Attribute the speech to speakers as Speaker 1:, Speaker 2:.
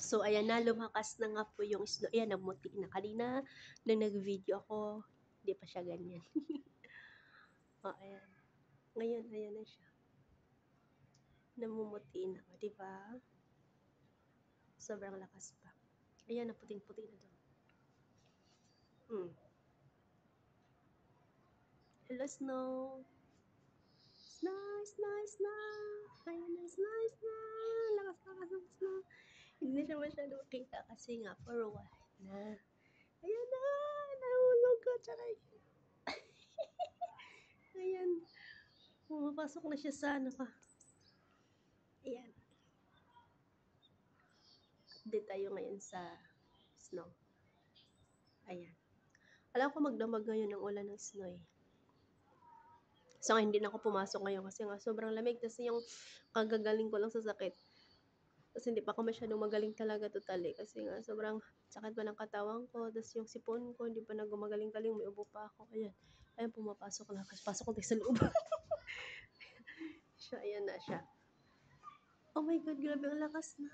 Speaker 1: So, ayan na, lumakas na nga po yung snow. Ayan, nagmuti na. Kanina, nung nag-video ako, hindi pa siya ganyan. Oh, ayan. Ngayon, ayan na siya. Namumuti na. O, diba? Sobrang lakas pa. Ayan, naputing-puti na doon. Hello, snow. Snow, snow, snow. Ayan na, snow, snow. Lakas-lakas ng snow. Hindi siya masyado makita kasi nga, for white na. Ayan na, nahulog ko. Tsaray. Ayan. Pumapasok na siya sa ano ka. Ayan. Update tayo ngayon sa snow. Ayan. Alam ko magdamag ngayon ng ulan ng snow eh. So, hindi na ako pumasok ngayon kasi nga sobrang lamig. Kasi yung kagagaling ko lang sa sakit. Tapos hindi pa ako masyadong magaling talaga totally. Kasi nga sobrang sakit pa ng katawan ko. Tapos yung sipon ko, hindi pa na gumagaling-galing. May ubo pa ako. Ayan. Ayan, pumapasok na. Kasi pasok ko tayo sa loob. Siya, ayan na siya. Oh my God, grabe ang lakas na.